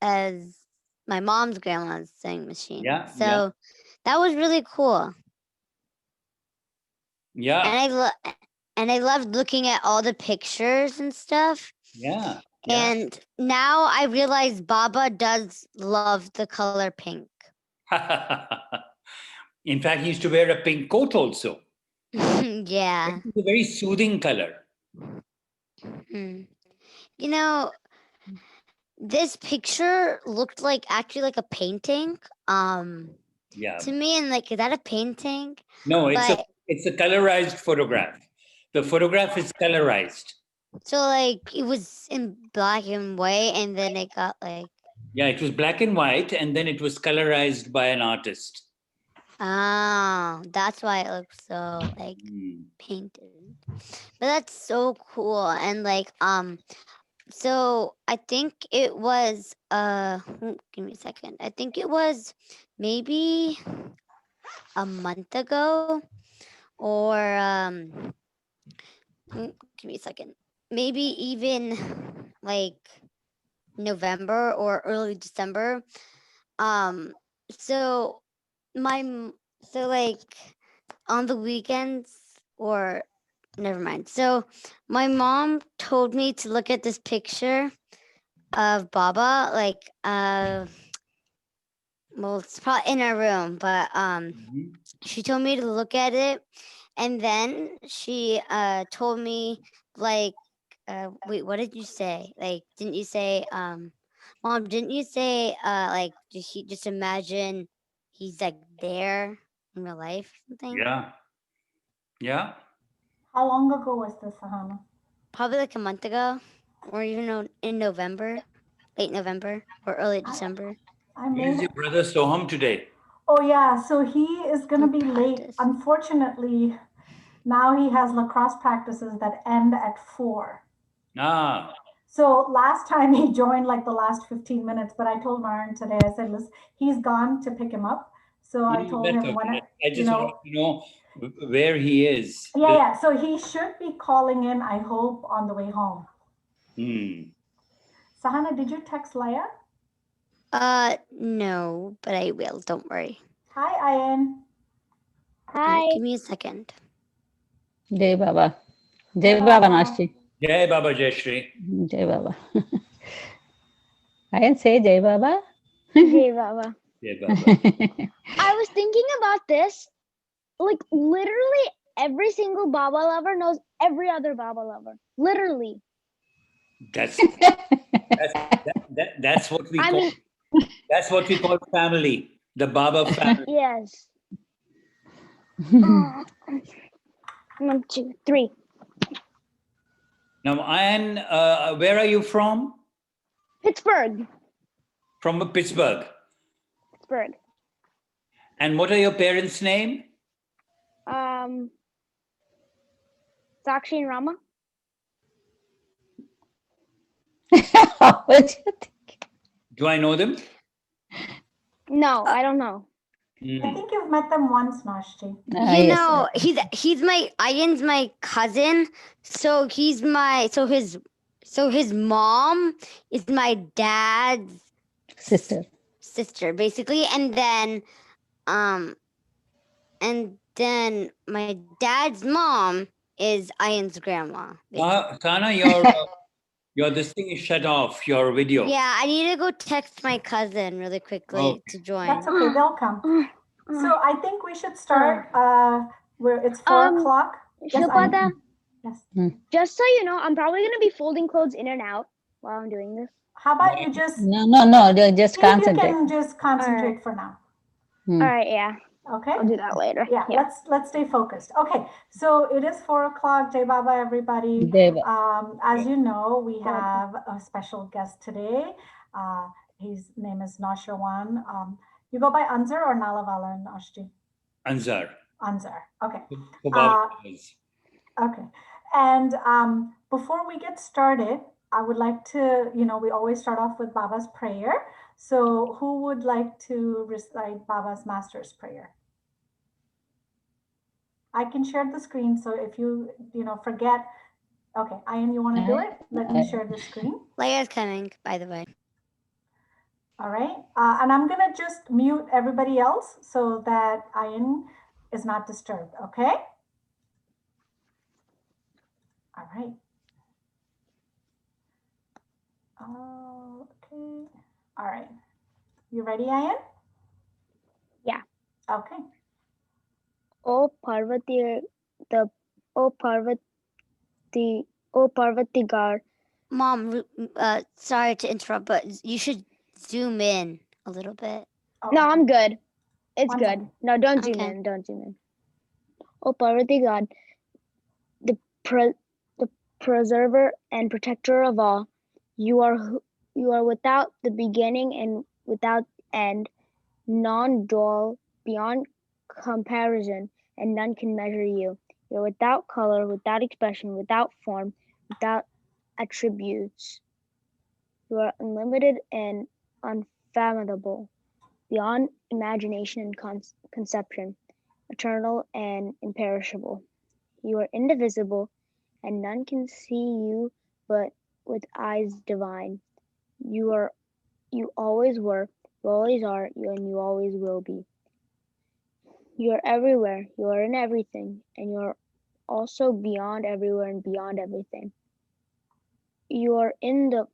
as my mom's grandma's sewing machine. Yeah, So that was really cool. Yeah. And I loved looking at all the pictures and stuff. Yeah. And now I realize Baba does love the color pink. In fact, he used to wear a pink coat also. Yeah. It's a very soothing color. You know, this picture looked like actually like a painting. To me, and like, is that a painting? No, it's a colorized photograph. The photograph is colorized. So like it was in black and white, and then it got like. Yeah, it was black and white, and then it was colorized by an artist. Oh, that's why it looks so like painted. But that's so cool. And like so I think it was give me a second. I think it was maybe a month ago, or give me a second. Maybe even like November or early December. So like on the weekends, or never mind. So my mom told me to look at this picture of Baba, like well, it's probably in our room, but she told me to look at it, and then she told me like wait, what did you say? Like, didn't you say Mom, didn't you say like just imagine he's like there in real life or something? Yeah. Yeah. How long ago was this, Sahana? Probably like a month ago, or even in November, late November or early December. Where's your brother Soham today? Oh yeah, so he is going to be late. Unfortunately, now he has lacrosse practices that end at 4. Ah. So last time he joined like the last 15 minutes, but I told Myron today, I said, listen, he's gone to pick him up. So I told him okay. when I just want to know where he is. Yeah. So he should be calling in, I hope, on the way home. Sahana, did you text Leia? No, but I will. Don't worry. Hi, Ian. Hi. Give me a second. Jai Baba. Jai Baba, Nashti. Jai Baba, Jai Shri. Jai Baba. I can say Jai Baba. Jai Baba. Jai Baba. I was thinking about this. Like, literally every single Baba lover knows every other Baba lover. Literally. That's what we call. That's what we call family. The Baba family. Yes. 1, 2, 3. Now, Ian, where are you from? Pittsburgh. From Pittsburgh. Pittsburgh. And what are your parents' name? Sakshi and Rama. Do I know them? No, I don't know. I think you've met them once, Nashti. No, Ian's my cousin. So his mom is my dad's sister, basically. And then my dad's mom is Ian's grandma. Sana, your this thing is shut off, your video. Yeah, I need to go text my cousin really quickly to join. That's okay, they'll come. So I think we should start where it's 4 o'clock. Shilpa, yes. Just so you know, I'm probably going to be folding clothes in and out while I'm doing this. How about you just... No, just concentrate. You can just concentrate for now. All right, yeah. Okay. I'll do that later. Yeah, let's stay focused. Okay, so it is 4 o'clock. Jai Baba, everybody. As you know, we have a special guest today. His name is Naosherwan. You go by Anzar or Nalavala and Ashti? Anzar. Anzar. Okay. Okay. And before we get started, I would like to, we always start off with Baba's prayer. So who would like to recite Baba's Master's Prayer? I can share the screen. So if you, forget. Okay, Ian, you want to do it? Let me share the screen. Leia's coming, by the way. All right. And I'm going to just mute everybody else so that Ian is not disturbed. Okay. All right. Okay. All right. You ready, Ian? Yeah. Okay. O Parvati, the O Parvati, O Parvati God. Mom, sorry to interrupt, but you should zoom in a little bit. Oh, No, okay. I'm good. It's One good. second. No, don't zoom Okay. in. Don't zoom in. O Parvati God, the preserver and protector of all, you are without the beginning and without end, non-dual, beyond comparison, and none can measure you. You're without color, without expression, without form, without attributes. You are unlimited and unfathomable, beyond imagination and conception, eternal and imperishable. You are indivisible, and none can see you but with eyes divine. You always were, you always are, and you always will be. You are everywhere, you are in everything, and you are also beyond everywhere and beyond everything. You are in the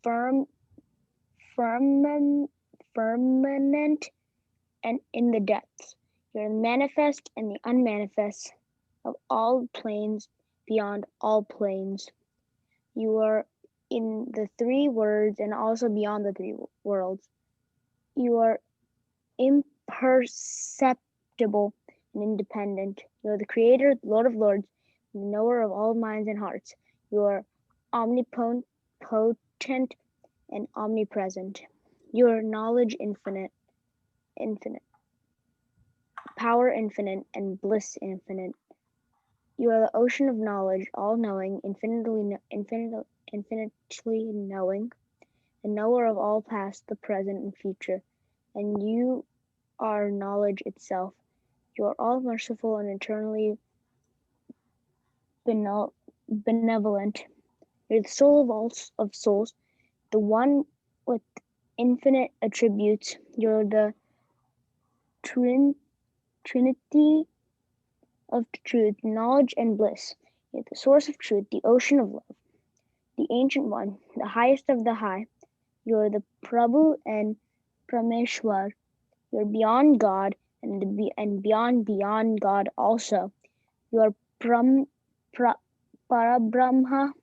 firm, firmament and in the depths. You are the manifest and the unmanifest of all planes, beyond all planes. You are in the three words and also beyond the three worlds. You are imperceptible and independent. You are the creator, Lord of lords, the knower of all minds and hearts. You are omnipotent and omnipresent. Your knowledge infinite, power infinite, and bliss infinite. You are the ocean of knowledge, all knowing, infinitely knowing, the knower of all past, the present, and future. And you are knowledge itself. You are all merciful and eternally benevolent. You're the soul of all of souls, the one with infinite attributes. You're the trinity of truth, knowledge, and bliss. You're the source of truth, the ocean of love, the ancient one, the highest of the high. You're the Prabhu and Prameshwar. You're beyond God and beyond God also. You are Parabrahma,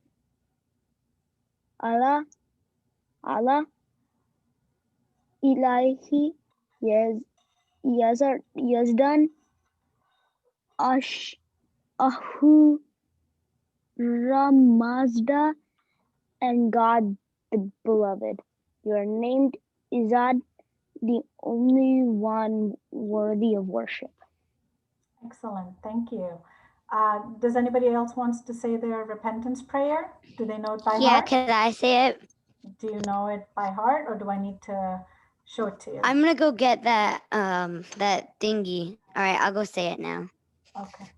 Allah, Allah, Ilahi, Yazdan, Ahu, Ramazda, and God the Beloved. You are named Izad, the only one worthy of worship. Excellent. Thank you. Does anybody else wants to say their repentance prayer? Do they know it by Yeah, heart? could I say it? Do you know it by heart, or do I need to show it to you? I'm gonna go get that that thingy. All right, I'll go say it now. Okay.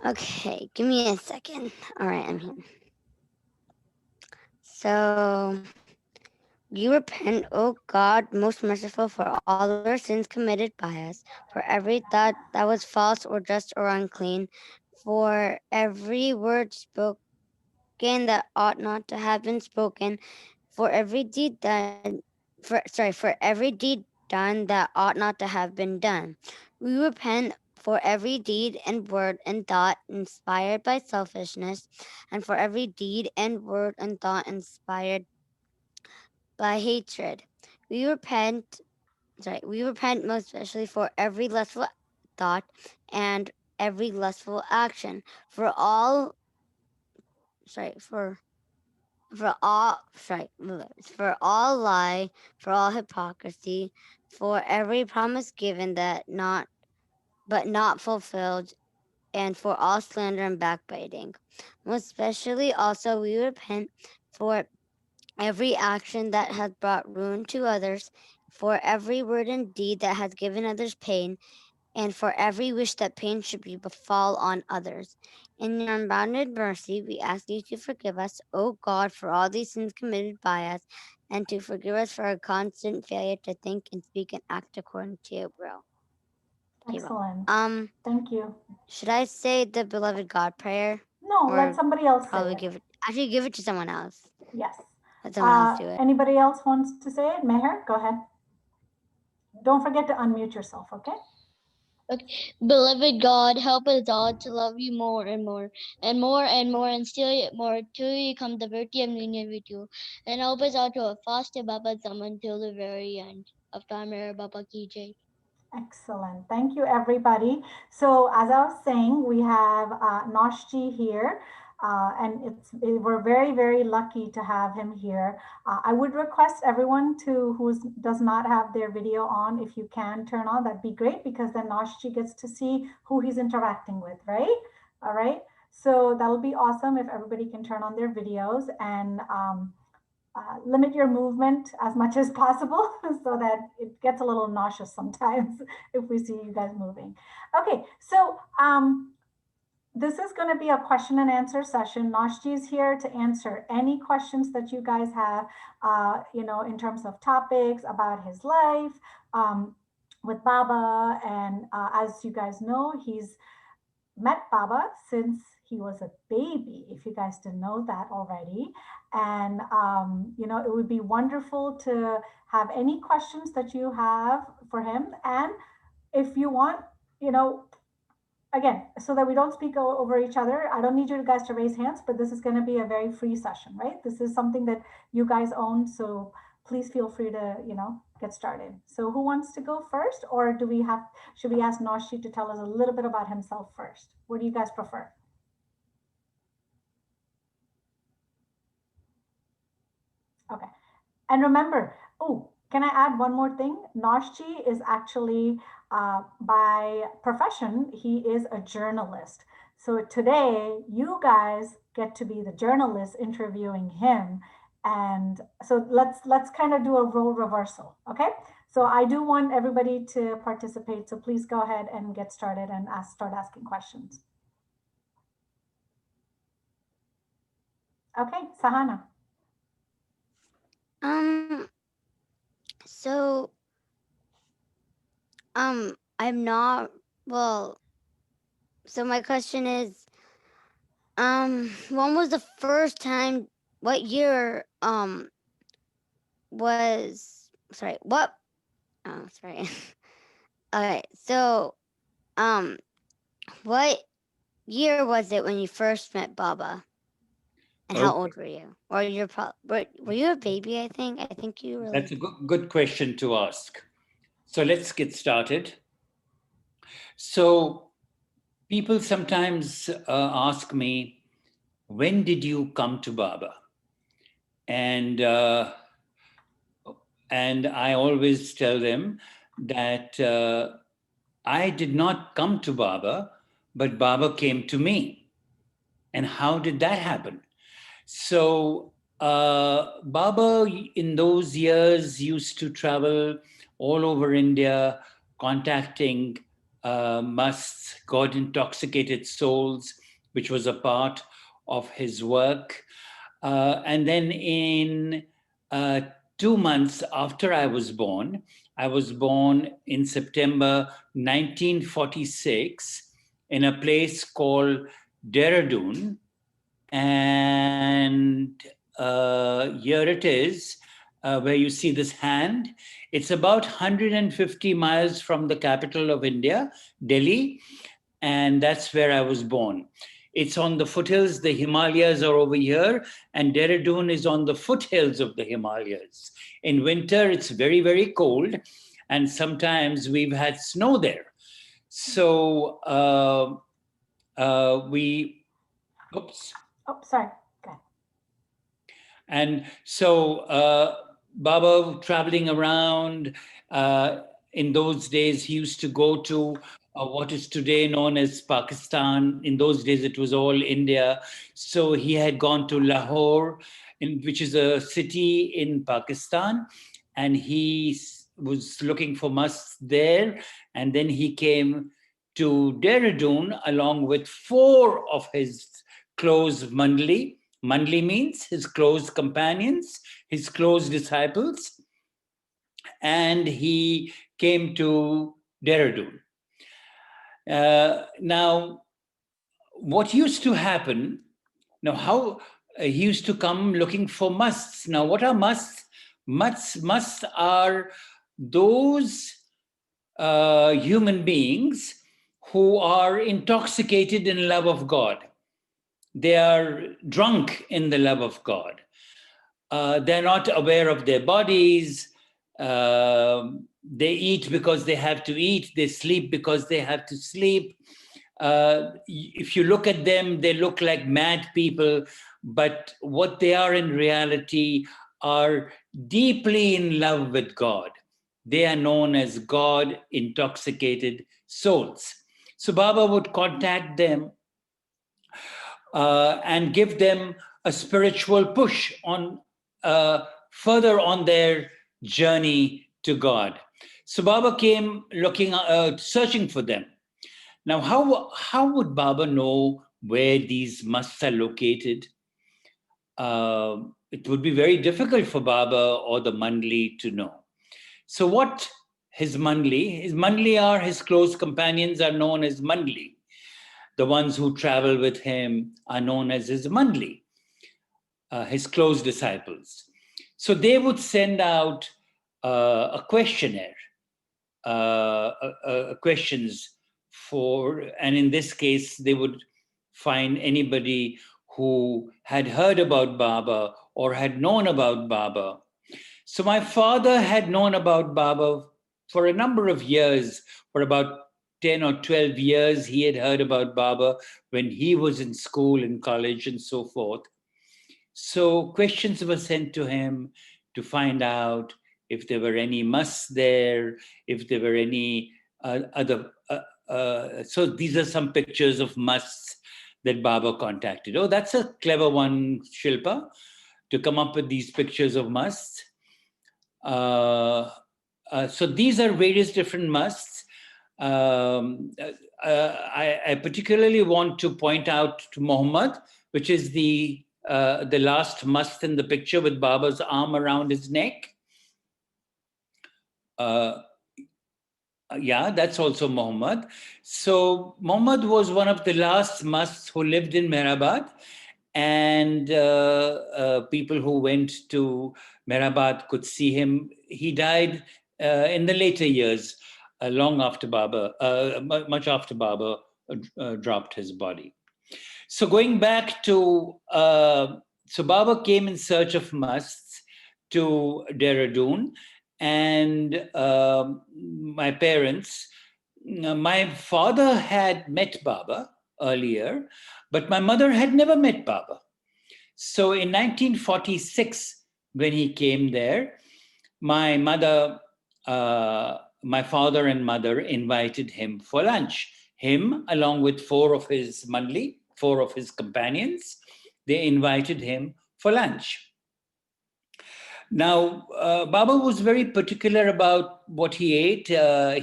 Okay, give me a second. All right, I'm here. So, we repent, O God, most merciful, for all our sins committed by us, for every thought that was false or just or unclean, for every word spoken that ought not to have been spoken, for every deed for every deed done that ought not to have been done. We repent for every deed and word and thought inspired by selfishness, and for every deed and word and thought inspired by hatred. We repent, we repent most especially for every lustful thought and every lustful action, for all, sorry, for all, for all lie, for all hypocrisy, for every promise given that not, but not fulfilled, and for all slander and backbiting. Most especially also we repent for every action that has brought ruin to others, for every word and deed that has given others pain, and for every wish that pain should be befall on others. In your unbounded mercy, we ask you to forgive us, O God, for all these sins committed by us, and to forgive us for our constant failure to think and speak and act according to your will. Excellent. Thank you. Should I say the beloved God prayer? No, Or let somebody else say Probably it. give it to someone else. Yes. Let someone else do it. Anybody else wants to say it? Meher, go ahead. Don't forget to unmute yourself, okay? Okay. Beloved God, help us all to love you more and more, and more and more, and still more, till you come the virtue of union with you. And help us all to foster Baba Zaman till the very end of time. Baba Ki Jai. Excellent. Thank you, everybody. So as I was saying, we have Noshji here. And we're very, very lucky to have him here. I would request everyone who does not have their video on, if you can turn on, that'd be great, because then Noshji gets to see who he's interacting with, right? All right. So that'll be awesome if everybody can turn on their videos, and limit your movement as much as possible so that it gets a little nauseous sometimes if we see you guys moving. Okay, so this is going to be a question and answer session. Noshji is here to answer any questions that you guys have, in terms of topics about his life with Baba. And as you guys know, he's met Baba since he was a baby, if you guys didn't know that already. And, it would be wonderful to have any questions that you have for him. And if you want, again, so that we don't speak over each other, I don't need you guys to raise hands, but this is going to be a very free session, right? This is something that you guys own. So please feel free to, get started. So who wants to go first? Or should we ask Noshji to tell us a little bit about himself first? What do you guys prefer? Okay. And remember, can I add one more thing? Noshji is actually, by profession, he is a journalist. So today, you guys get to be the journalists interviewing him. And so let's kind of do a role reversal, okay? So I do want everybody to participate. So please go ahead and get started and start asking questions. Okay, Sahana. So, I'm not, well, so my question is, when was the first time, what year, sorry. Okay, so, what year was it when you first met Baba? And how old were you? Or were you a baby, I think? I think you were. That's a good question to ask. So let's get started. So people sometimes ask me, when did you come to Baba? And I always tell them that I did not come to Baba, but Baba came to me. And how did that happen? So Baba in those years used to travel all over India, contacting musts, God intoxicated souls, which was a part of his work. And then in 2 months after I was born in September 1946 in a place called Dehradun. And here it is, where you see this hand. It's about 150 miles from the capital of India, Delhi, and that's where I was born. It's on the foothills. The Himalayas are over here, and Dehradun is on the foothills of the Himalayas. In winter, it's very, very cold, and sometimes we've had snow there. So oops. Oh, sorry. Okay. And so Baba traveling around, in those days, he used to go to what is today known as Pakistan. In those days, it was all India. So he had gone to Lahore, which is a city in Pakistan, and he was looking for musts there. And then he came to Dehradun along with 4 of his close mandali. Mandali means his close companions, his close disciples, and he came to Dehradun. Now, what used to happen, how he used to come looking for musts. Now, what are musts? Musts are those human beings who are intoxicated in love of God. They are drunk in the love of God. They're not aware of their bodies. They eat because they have to eat. They sleep because they have to sleep. If you look at them, they look like mad people, but what they are in reality are deeply in love with God. They are known as God-intoxicated souls. So Baba would contact them and give them a spiritual push on further on their journey to God. So Baba came looking, searching for them. Now, how would Baba know where these musts are located? It would be very difficult for Baba or the Mandli to know. So what his Mandli are his close companions are known as Mandli. The ones who travel with him are known as his Mandli, his close disciples. So they would send out a questionnaire, questions for, and in this case, they would find anybody who had heard about Baba or had known about Baba. So my father had known about Baba for a number of years. For about 10 or 12 years, he had heard about Baba when he was in school and college and so forth. So questions were sent to him to find out if there were any musts there, if there were any other. So these are some pictures of musts that Baba contacted. Oh, that's a clever one, Shilpa, to come up with these pictures of musts. So these are various different musts. I particularly want to point out to Muhammad, which is the last must in the picture with Baba's arm around his neck. Yeah, that's also Muhammad. So Muhammad was one of the last musts who lived in Mehrabad, and people who went to Mehrabad could see him. He died in the later years, long after Baba, much after Baba dropped his body. So going back to, so Baba came in search of musts to Dehradun, and my parents, my father had met Baba earlier, but my mother had never met Baba. So in 1946, when he came there, my mother, my father and mother invited him for lunch. Him, along with four of his Mandli, four of his companions, they invited him for lunch. Now, Baba was very particular about what he ate.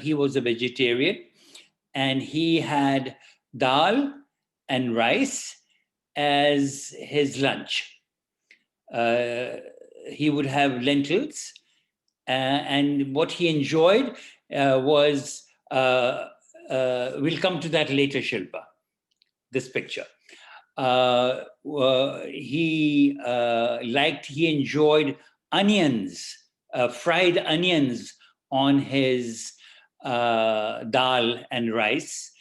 He was a vegetarian, and he had dal and rice as his lunch. He would have lentils, and what he enjoyed was, we'll come to that later, Shilpa, this picture. He enjoyed onions, fried onions on his dal and rice.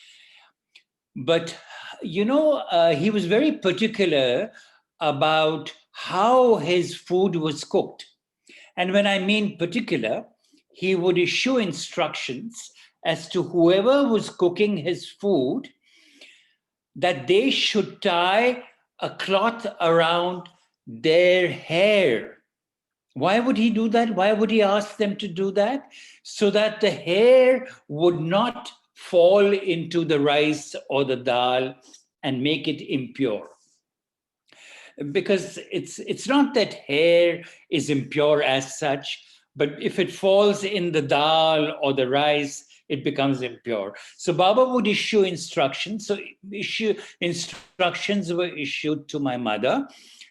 But, he was very particular about how his food was cooked. And when I mean particular, he would issue instructions as to whoever was cooking his food that they should tie a cloth around their hair. Why would he do that? Why would he ask them to do that? So that the hair would not fall into the rice or the dal and make it impure. Because it's not that hair is impure as such, but if it falls in the dal or the rice, it becomes impure. So Baba would issue instructions. So instructions were issued to my mother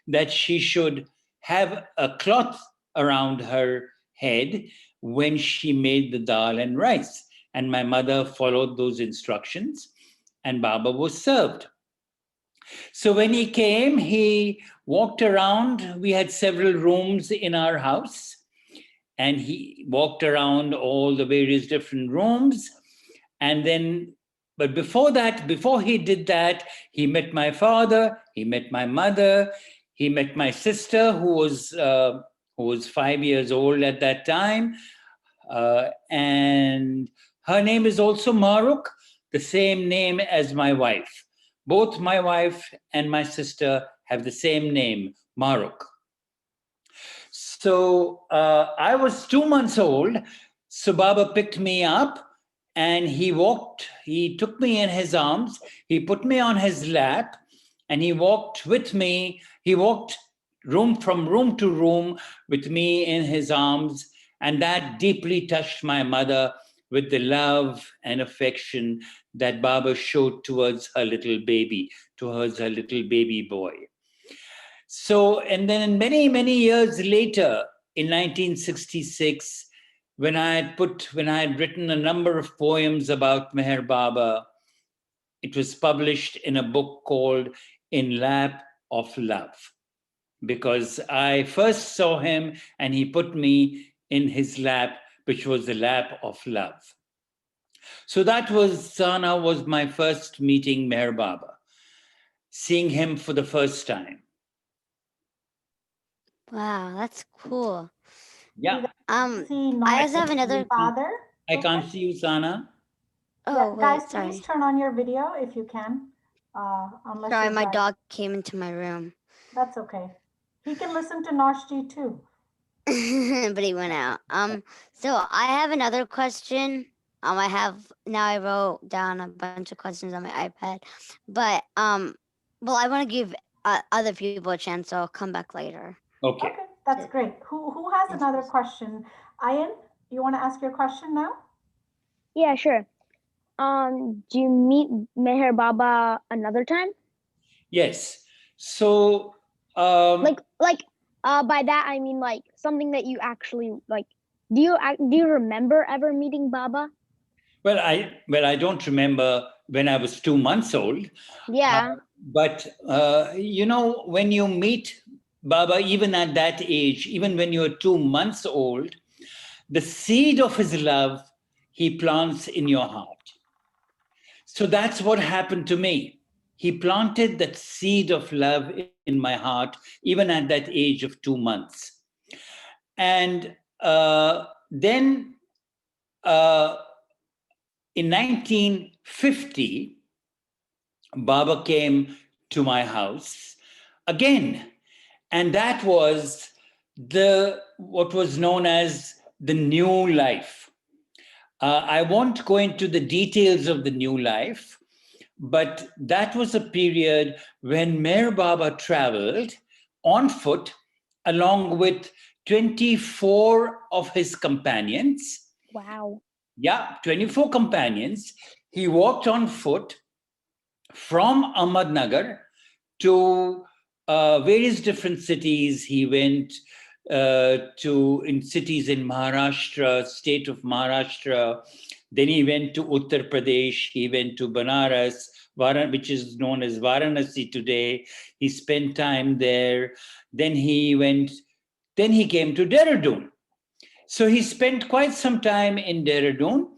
that she should have a cloth around her head when she made the dal and rice. And my mother followed those instructions, and Baba was served. So when he came, he walked around. We had several rooms in our house, and he walked around all the various different rooms. And then, but before that, before he did that, he met my father, he met my mother, he met my sister, who was 5 years old at that time. And her name is also Maruk, the same name as my wife. Both my wife and my sister have the same name, Maruk. So I was 2 months old. So Baba picked me up and he took me in his arms, he put me on his lap, and he walked with me. He walked from room to room with me in his arms. And that deeply touched my mother with the love and affection that Baba showed towards her little baby, towards her little baby boy. So, and then many, many years later, in 1966, when I had written a number of poems about Meher Baba, it was published in a book called In Lap of Love, because I first saw him and he put me in his lap, which was the lap of love. So that was, Sana was my first meeting Meher Baba, seeing him for the first time. Wow, that's cool. Yeah. See I also have another. father. I can't see you, Sana. Oh, Yeah, wait, guys, sorry. please turn on your video if you can. Unless Sorry, you're my driving. dog came into my room. That's okay. He can listen to Noshji too. But he went out. So I have another question. I wrote down a bunch of questions on my iPad, but well, I want to give other people a chance, so I'll come back later. Okay. Okay, that's great. Who has another question? Ayan, you want to ask your question now? Yeah, sure. Do you meet Meher Baba another time? Yes. So By that I mean like something that you actually like. Do you remember ever meeting Baba? well, I don't remember when I was 2 months old. Yeah. But when you meet Baba, even at that age, even when you're 2 months old, the seed of his love he plants in your heart. So that's what happened to me. He planted that seed of love in my heart, even at that age of 2 months. And then in 1950, Baba came to my house again. And that was what was known as the new life. I won't go into the details of the new life, but that was a period when Meher Baba traveled on foot along with 24 of his companions. Wow. Yeah, 24 companions. He walked on foot from Ahmednagar to various different cities. He went in cities in Maharashtra, state of Maharashtra. Then he went to Uttar Pradesh. He went to Banaras, which is known as Varanasi today. He spent time there. Then he came to Dehradun. So he spent quite some time in Dehradun,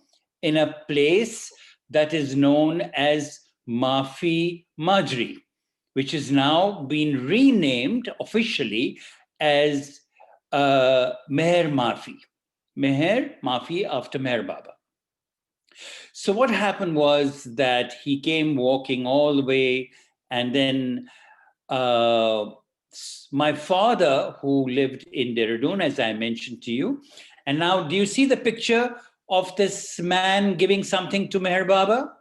in a place that is known as Mafi Majri, which is now been renamed officially as Meher Mafi. Meher Mafi after Meher Baba. So what happened was that he came walking all the way, and then my father, who lived in Dehradun, as I mentioned to you, and now do you see the picture of this man giving something to Meher Baba?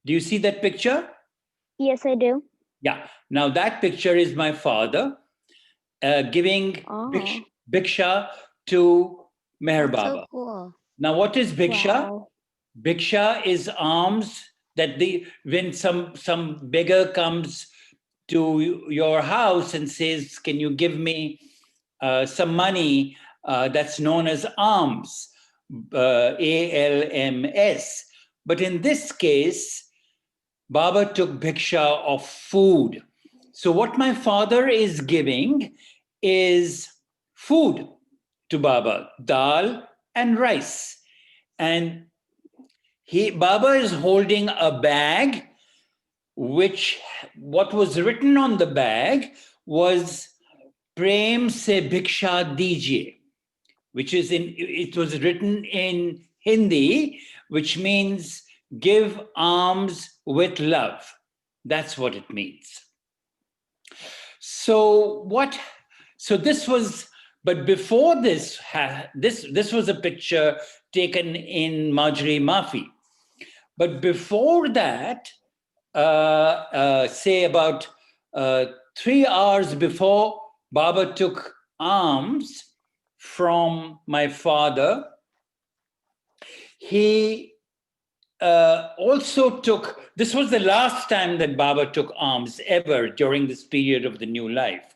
Do you see that picture? Yes, I do. Yeah. Now that picture is my father giving Bhiksha to Meher Baba. So cool. Now, what is Bhiksha? Wow. Bhiksha is alms that when some beggar comes to your house and says, can you give me some money that's known as alms, ALMS. But in this case, Baba took bhiksha of food. So what my father is giving is food to Baba, dal and rice. And Baba is holding a bag, which what was written on the bag was Prem se bhiksha dijiye, which is it was written in Hindi, which means give alms with love. That's what it means. So this was, but before this, this was a picture taken in Marjorie Mafi. But before that, say about 3 hours before Baba took alms from my father, he also took, this was the last time that Baba took alms ever during this period of the new life.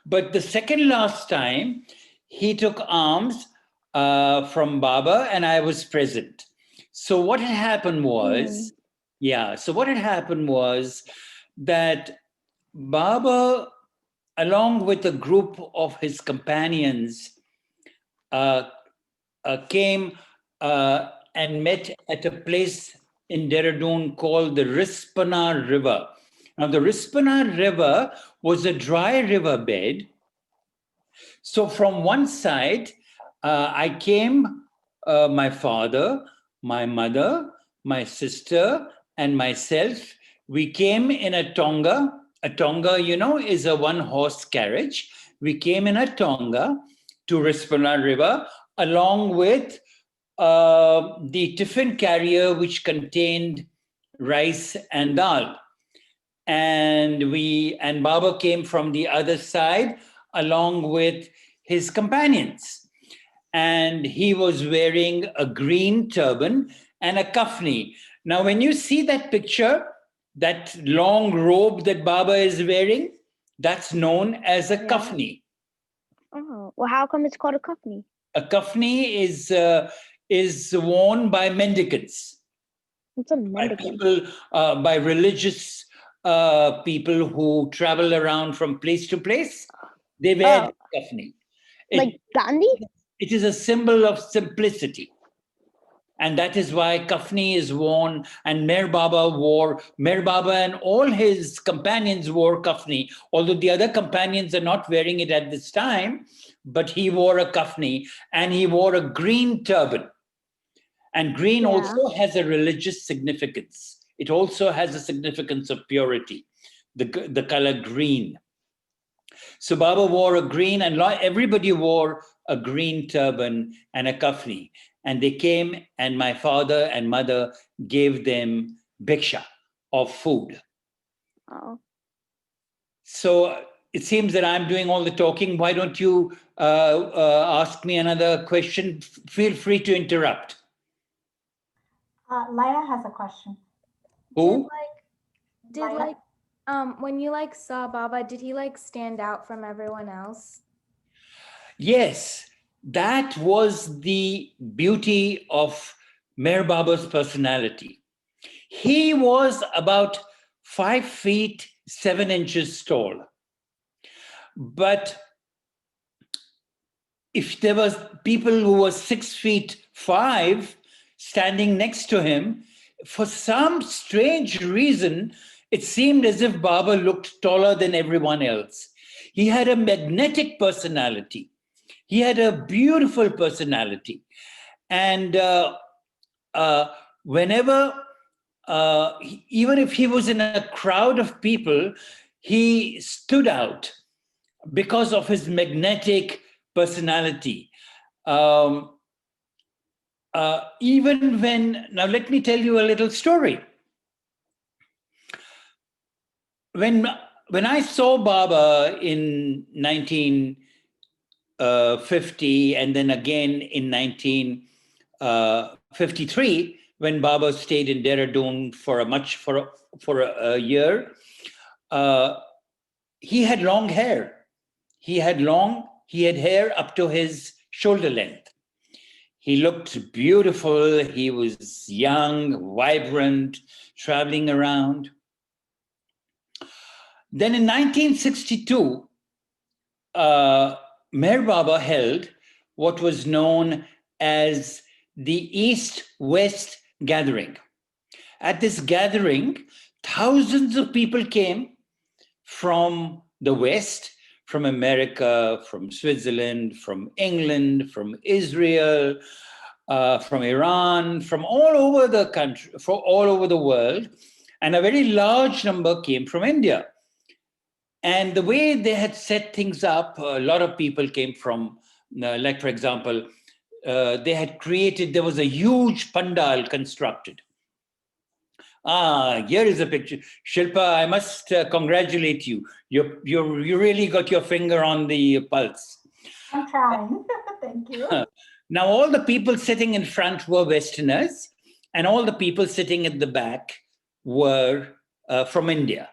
But the second last time, he took alms from Baba and I was present. So what had happened was, so what had happened was that Baba, along with a group of his companions, came and met at a place in Dehradun called the Rispana River. Now, the Rispana River was a dry riverbed. So from one side, I came, my father, my mother, my sister, and myself. We came in a tonga. A tonga, you know, is a one-horse carriage. We came in a tonga to Rispana River, along with the tiffin carrier, which contained rice and dal. And Baba came from the other side, along with his companions. And he was wearing a green turban and a kafni. Now, when you see that picture, that long robe that Baba is wearing, that's known as a kafni. Oh, well, how come it's called a kafni? A kafni is worn by mendicants. What's a mendicant? By people, by religious people who travel around from place to place. They wear kafni. Like Gandhi? It is a symbol of simplicity. And that is why kafni is worn, and Mer Baba and all his companions wore kafni, although the other companions are not wearing it at this time, but he wore a kafni and he wore a green turban. And green also has a religious significance. It also has a significance of purity, the color green. So Baba wore a green, and everybody wore a green turban and a kafni. And they came, and my father and mother gave them bhiksha of food. Oh. So it seems that I'm doing all the talking. Why don't you ask me another question? Feel free to interrupt. Laia has a question. Who? When you saw Baba, did he stand out from everyone else? Yes, that was the beauty of Meher Baba's personality. He was about 5 feet 7 inches tall. But if there was people who were 6 feet 5 standing next to him, for some strange reason, it seemed as if Baba looked taller than everyone else. He had a magnetic personality. He had a beautiful personality. And whenever, even if he was in a crowd of people, he stood out because of his magnetic personality. Even when, now let me tell you a little story. When I saw Baba in 1950 and then again in 1953, when Baba stayed in Dehradun for a year, he had long hair. He had hair up to his shoulder length. He looked beautiful. He was young, vibrant, traveling around. Then in 1962, Meher Baba held what was known as the East-West Gathering. At this gathering, thousands of people came from the West, from America, from Switzerland, from England, from Israel, from Iran, from all over the country, from all over the world. And a very large number came from India. And the way they had set things up, a lot of people came from, like, for example, there was a huge pandal constructed. Here is a picture. Shilpa, I must congratulate you. You really got your finger on the pulse. I'm trying. Thank you. Now, all the people sitting in front were Westerners, and all the people sitting at the back were from India.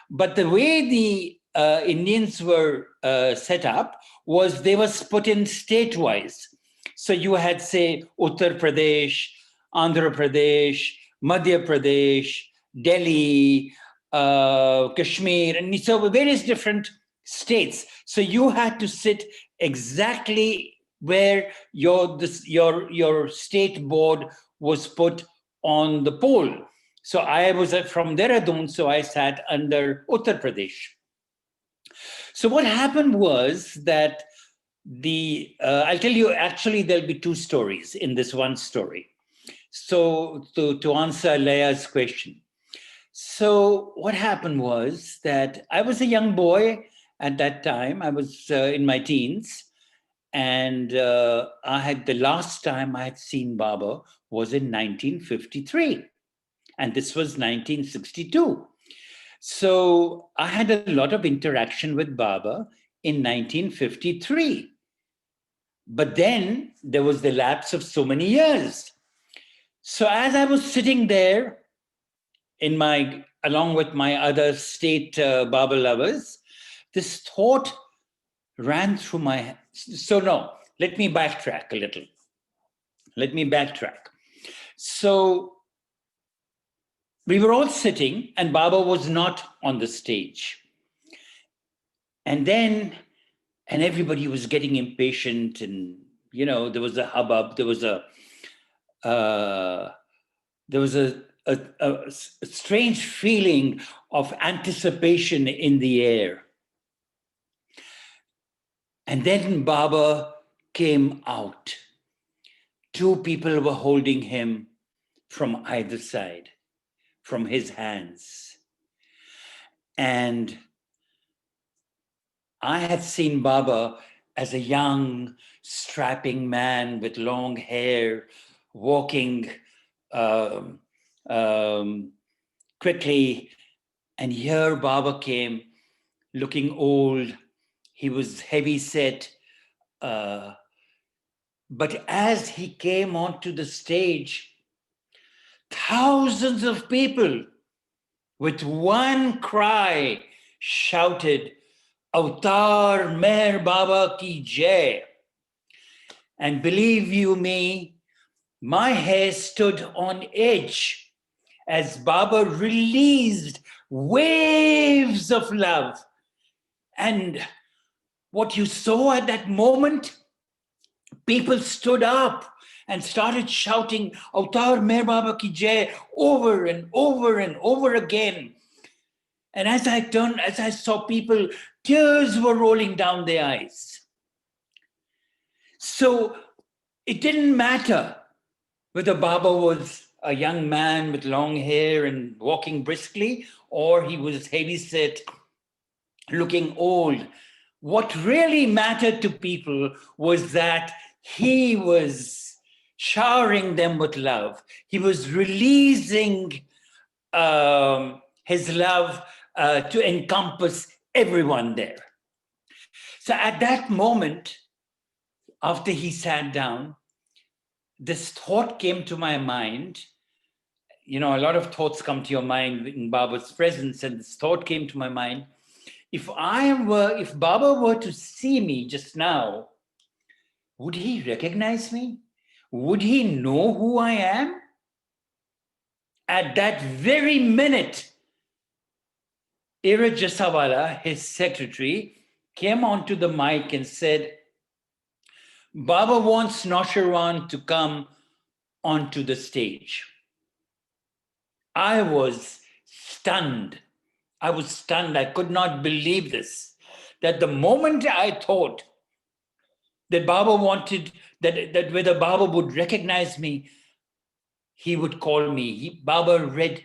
But the way the Indians were set up was they were put in state-wise. So you had, say, Uttar Pradesh, Andhra Pradesh, Madhya Pradesh, Delhi, Kashmir, and so various different states. So you had to sit exactly where your state board was put on the pole. So I was from Dehradun, so I sat under Uttar Pradesh. So what happened was that I'll tell you, actually, there'll be two stories in this one story. So to answer Leia's question. So what happened was that I was a young boy at that time. I was in my teens. And the last time I had seen Baba was in 1953. And this was 1962. So I had a lot of interaction with Baba in 1953. But then there was the lapse of so many years. So as I was sitting there along with my other state Baba lovers, this thought ran through my head. So no, let me backtrack a little. So we were all sitting and Baba was not on the stage. And everybody was getting impatient, and there was a hubbub, there was a strange feeling of anticipation in the air. And then Baba came out. Two people were holding him from either side, from his hands. And I had seen Baba as a young, strapping man with long hair, walking quickly. And here Baba came, looking old. He was heavy set. But as he came onto the stage, thousands of people with one cry shouted, "Avatar Meher Baba ki Jai." And believe you me, my hair stood on edge as Baba released waves of love. And what you saw at that moment, people stood up and started shouting, "Avatar Meher Baba ki Jai," over and over and over again. And as I saw people, tears were rolling down their eyes. So it didn't matter whether Baba was a young man with long hair and walking briskly, or he was heavy set, looking old. What really mattered to people was that he was showering them with love. He was releasing his love to encompass everyone there. So at that moment, after he sat down, this thought came to my mind. A lot of thoughts come to your mind in Baba's presence, and this thought came to my mind. If Baba were to see me just now, would he recognize me? Would he know who I am? At that very minute, Jasawala, his secretary, came onto the mic and said, Baba wants Naosherwan to come onto the stage. I was stunned. I could not believe this. That the moment I thought that Baba wanted, that whether Baba would recognize me, he would call me. Baba read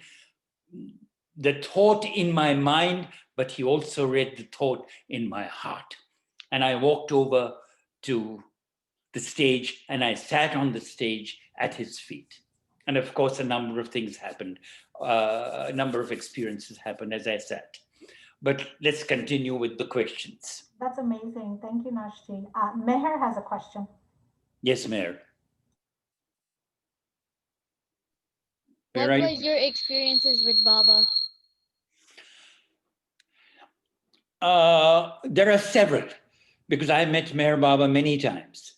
the thought in my mind, but he also read the thought in my heart. And I walked over to the stage and I sat on the stage at his feet. And of course, a number of things happened. A number of experiences happened as I sat. But let's continue with the questions. That's amazing. Thank you, Nashji. Meher has a question. Yes, Mayor. What was your experiences with Baba? There are several, because I met Meher Baba many times.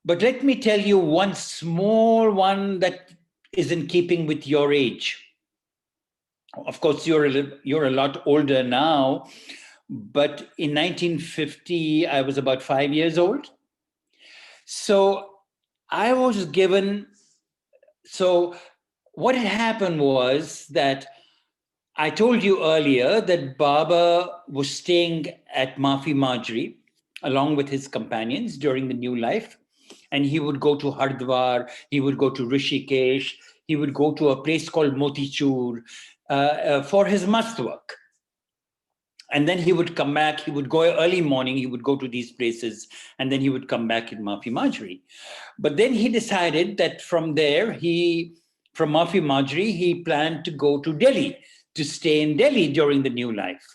But let me tell you one small one that is in keeping with your age. Of course, you're a lot older now, but in 1950, I was about 5 years old. So I was given, so what had happened was that I told you earlier that Baba was staying at Mafi Majri along with his companions during the new life. And he would go to Hardwar, he would go to Rishikesh, he would go to a place called Motichur for his mast work. And then he would come back, he would go early morning, he would go to these places, and then he would come back in Mafi Majri. But then he decided that from there, from Mafi Majri, he planned to go to Delhi, to stay in Delhi during the new life.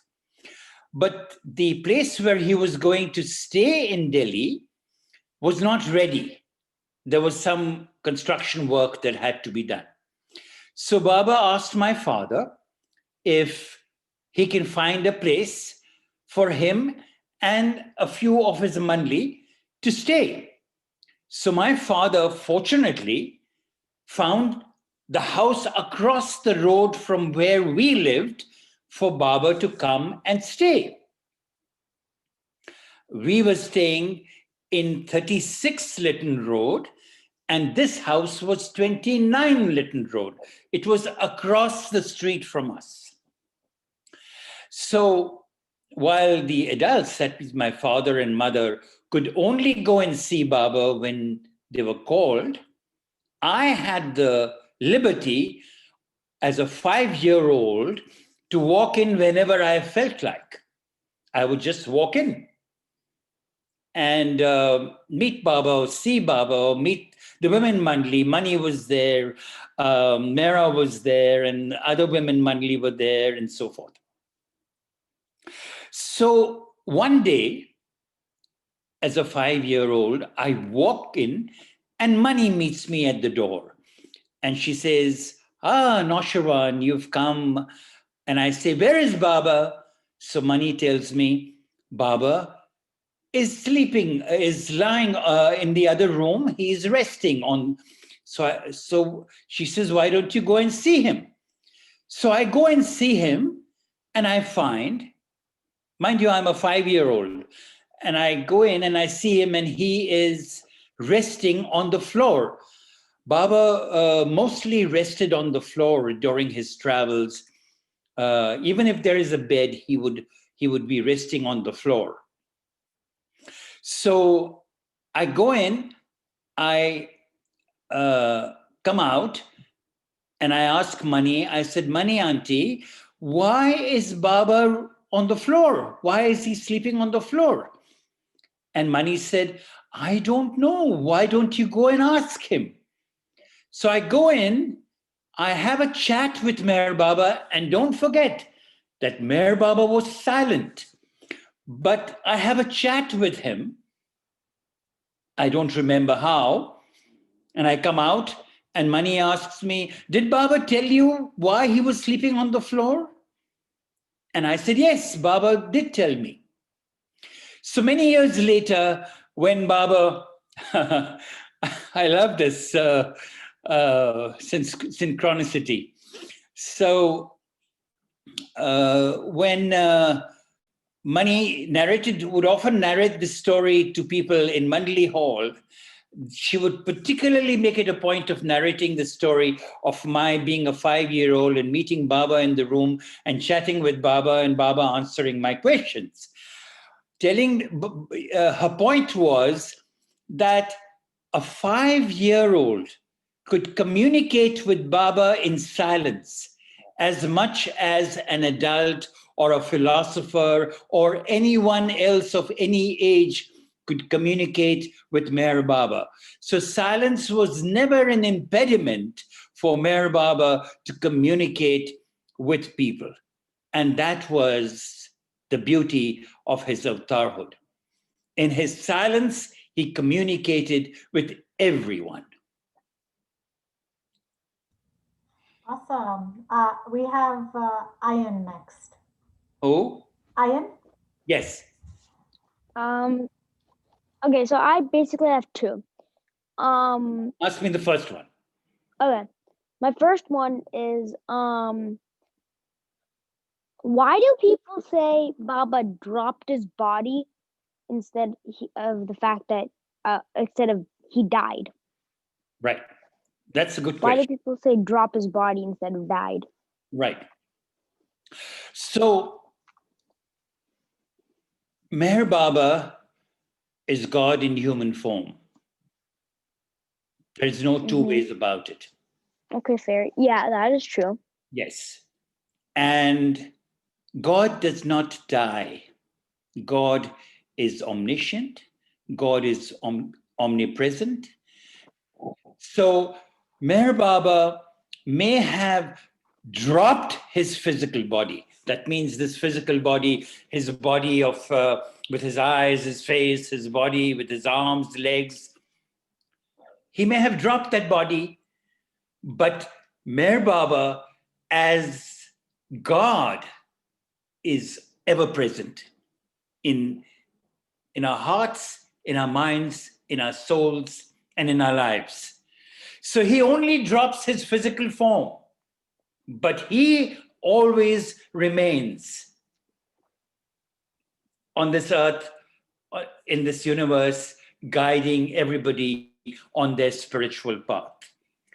But the place where he was going to stay in Delhi was not ready. There was some construction work that had to be done. So Baba asked my father if he can find a place for him and a few of his mandli to stay. So my father, fortunately, found the house across the road from where we lived for Baba to come and stay. We were staying in 36 Lytton Road, and this house was 29 Lytton Road. It was across the street from us. So while the adults, that is my father and mother, could only go and see Baba when they were called, I had the liberty as a 5-year-old to walk in whenever I felt like. I would just walk in and meet Baba, see Baba, meet the women mandli. Mani was there, Mera was there, and other women mandli were there, and so forth. So one day, as a 5-year-old, I walk in and Mani meets me at the door. And she says, Naosherwan, you've come. And I say, where is Baba? So Mani tells me, Baba is sleeping, is lying in the other room. He is resting on. So she says, why don't you go and see him? So I go and see him and I find, mind you, I'm a 5-year-old. And I go in and I see him and he is resting on the floor. Baba mostly rested on the floor during his travels. Even if there is a bed, he would be resting on the floor. So I go in, I come out, and I ask Mani, I said, Mani auntie, why is Baba on the floor? Why is he sleeping on the floor? And Mani said, I don't know. Why don't you go and ask him? So I go in, I have a chat with Meher Baba, and don't forget that Meher Baba was silent. But I have a chat with him. I don't remember how. And I come out and Mani asks me, did Baba tell you why he was sleeping on the floor? And I said, yes, Baba did tell me. So many years later, when Baba, I love this synchronicity. So when Mani would often narrate this story to people in Mandali Hall, she would particularly make it a point of narrating the story of my being a 5-year-old and meeting Baba in the room and chatting with Baba and Baba answering my questions. Her point was that a 5-year-old could communicate with Baba in silence as much as an adult or a philosopher or anyone else of any age could communicate with Meher Baba. So silence was never an impediment for Meher Baba to communicate with people. And that was the beauty of his avatarhood. In his silence, he communicated with everyone. Awesome. We have Ayan next. Oh? Ayan? Yes. Okay, so I basically have two. Ask me the first one. Okay. My first one is why do people say Baba dropped his body instead of the fact that instead of he died? Right. That's a good Why question. do people say drop his body instead of died? Right. So Meher Baba is God in human form. There's no two ways about it. Okay, fair. Yeah, that is true. Yes. And God does not die. God is omniscient. God is omnipresent. So Meher Baba may have dropped his physical body. That means this physical body, his body of with his eyes, his face, his body with his arms, legs. He may have dropped that body, but Meher Baba as God is ever present in our hearts, in our minds, in our souls, and in our lives. So he only drops his physical form, but he always remains on this earth, in this universe, guiding everybody on their spiritual path.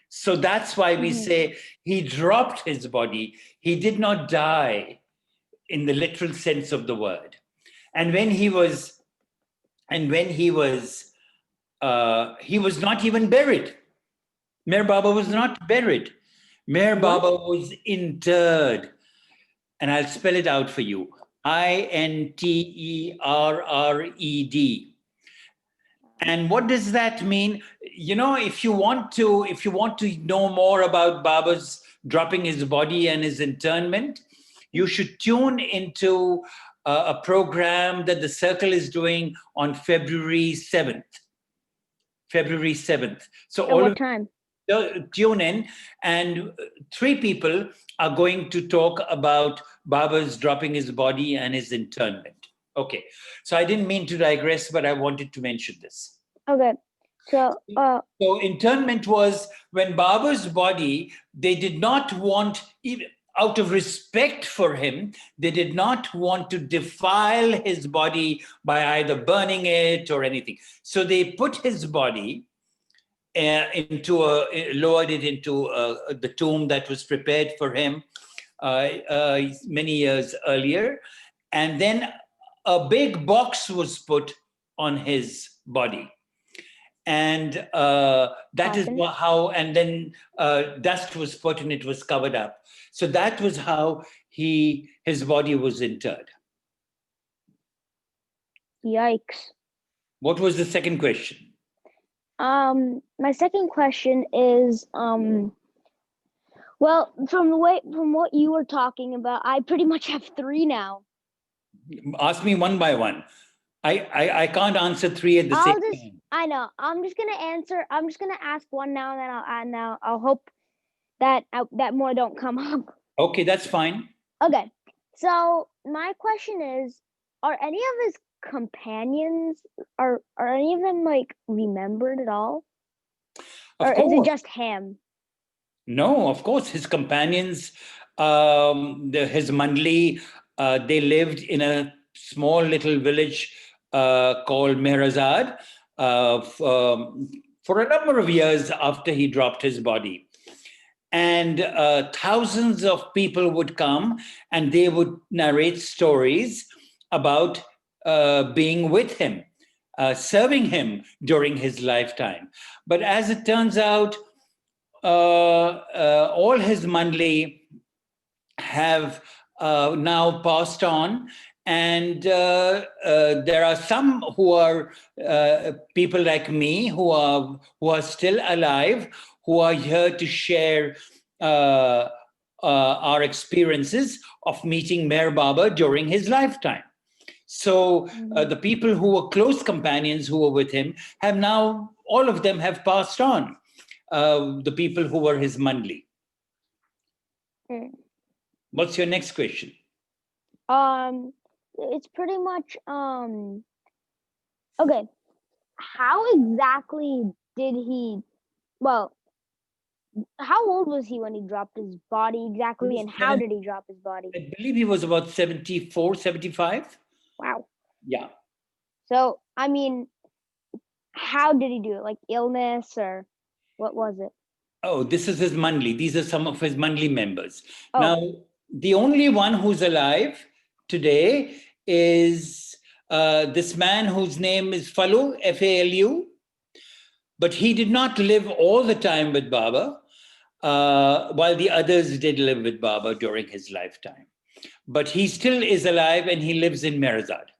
So that's why we say he dropped his body. He did not die in the literal sense of the word. And when he was not even buried. Meher Baba was not buried. Meher Baba was interred. And I'll spell it out for you. Interred. And what does that mean? You know, if you want to know more about Baba's dropping his body and his internment, you should tune into a program that the Circle is doing on February 7th. February 7th. So At what time? Tune in, and 3 people are going to talk about Baba's dropping his body and his internment. Okay, so I didn't mean to digress, but I wanted to mention this. Okay, so internment was when Baba's body, they did not want, even out of respect for him, they did not want to defile his body by either burning it or anything. So they put his body lowered it into the tomb that was prepared for him many years earlier. And then a big box was put on his body. And that is how, and then dust was put and it was covered up. So that was how his body was interred. Yikes. What was the second question? My second question is, well, from what you were talking about, I pretty much have 3 now. Ask me one by one. I can't answer 3 at the same time. I know. I'm just gonna ask one now, and then I'll hope that more don't come up. Okay, that's fine. Okay. So my question is, are any of his companions, are any of them like remembered at all? Of Or is it course. just him? No, of course, his companions, his mandli, they lived in a small little village called Mehrazad for a number of years after he dropped his body. And thousands of people would come and they would narrate stories about being with him, serving him during his lifetime. But as it turns out, all his mandli have now passed on, and there are some who are people like me who are still alive, who are here to share our experiences of meeting Meher Baba during his lifetime. So the people who were close companions who were with him have now, all of them have passed on. The people who were his mandli. What's your next question? It's pretty much okay. How exactly did he? Well, how old was he when he dropped his body exactly, and how did he drop his body? I believe he was about 74, 75. Wow. Yeah. So I mean, how did he do it? Like illness or what was it? Oh, this is his mandli. These are some of his mandli members. Oh. Now, the only one who's alive today is this man whose name is Falu, Falu. But he did not live all the time with Baba, while the others did live with Baba during his lifetime. But he still is alive and he lives in Mehrazad.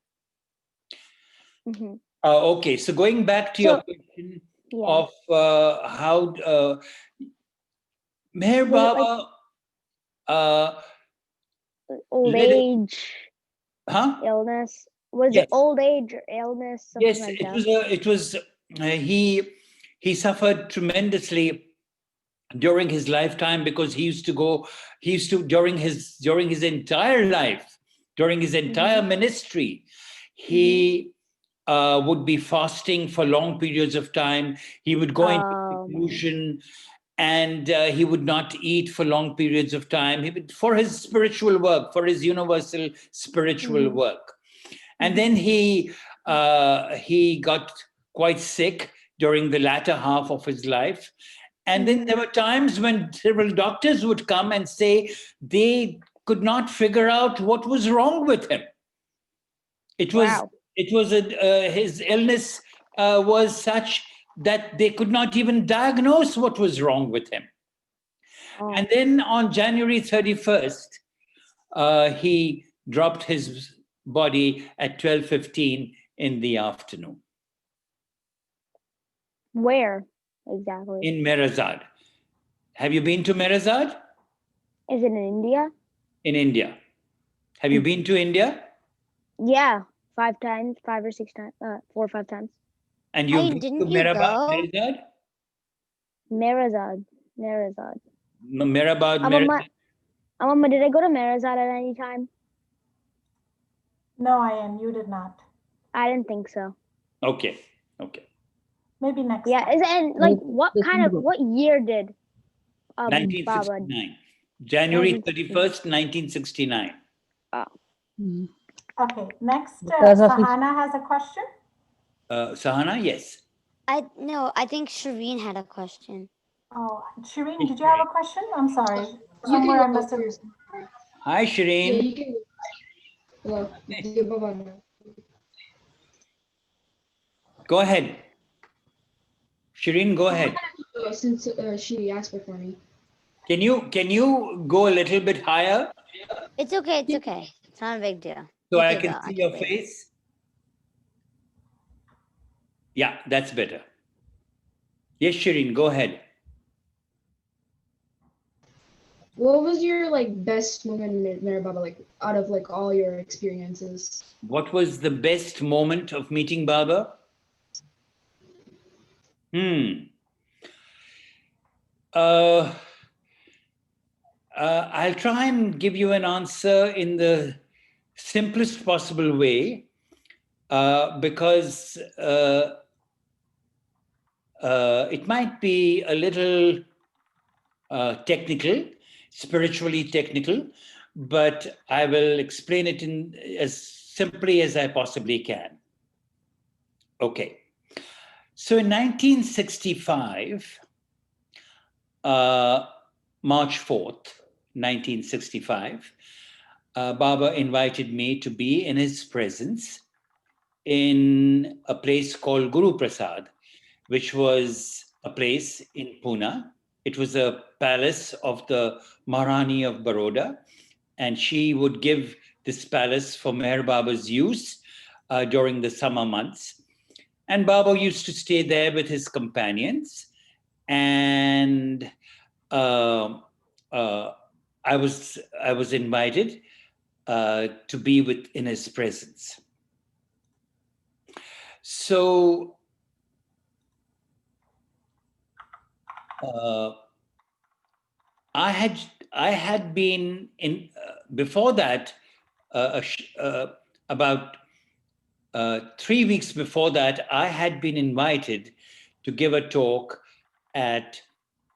Okay, so going back to your question of how Meher Baba, old age, illness. Was it old age or illness? Yes, it was. He suffered tremendously during his lifetime because he used to during his entire life, during his entire ministry, he would be fasting for long periods of time. He would go into seclusion, and he would not eat for long periods of time. He would, for his spiritual work, for his universal spiritual work. And then he got quite sick during the latter half of his life. And then there were times when several doctors would come and say they could not figure out what was wrong with him. His illness was such that they could not even diagnose what was wrong with him. And then on January 31st, he dropped his body at 12:15 in the afternoon. Where exactly? In Mehrazad. Have you been to Mehrazad? Is it in India? In India. Have you been to India? Yeah, 5 times, 5 or 6 times, 4 or 5 times. And you've been to Mehrazad? Mehrazad. Mehrazad. Mama, did I go to Mehrazad at any time? No, Ian, you did not. I didn't think so. Okay. Maybe next time. And like what year did 1969. Baba? January 31st, 1969. Oh. Okay, next, Sahana has a question. Sahana, yes. I think Shireen had a question. Oh, Shireen, did you have a question? I'm sorry. Somewhere I must have. Hi, Shireen. Yeah, you can. Hello. Go ahead. Shireen, go ahead. Since she asked before me. Can you go a little bit higher? It's okay. It's not a big deal. So I can see your face? Yeah, that's better. Yes, Shireen, go ahead. What was your best moment in Meher Baba, out of all your experiences? What was the best moment of meeting Baba? I'll try and give you an answer in the simplest possible way, because it might be a little technical, spiritually technical, but I will explain it in as simply as I possibly can. Okay. So in 1965, March 4th, 1965, Baba invited me to be in his presence in a place called Guru Prasad, which was a place in Pune. It was a palace of the Maharani of Baroda, and she would give this palace for Meher Baba's use during the summer months. And Baba used to stay there with his companions. And I was invited to be in his presence. So I had been in before that, about 3 weeks before that, I had been invited to give a talk at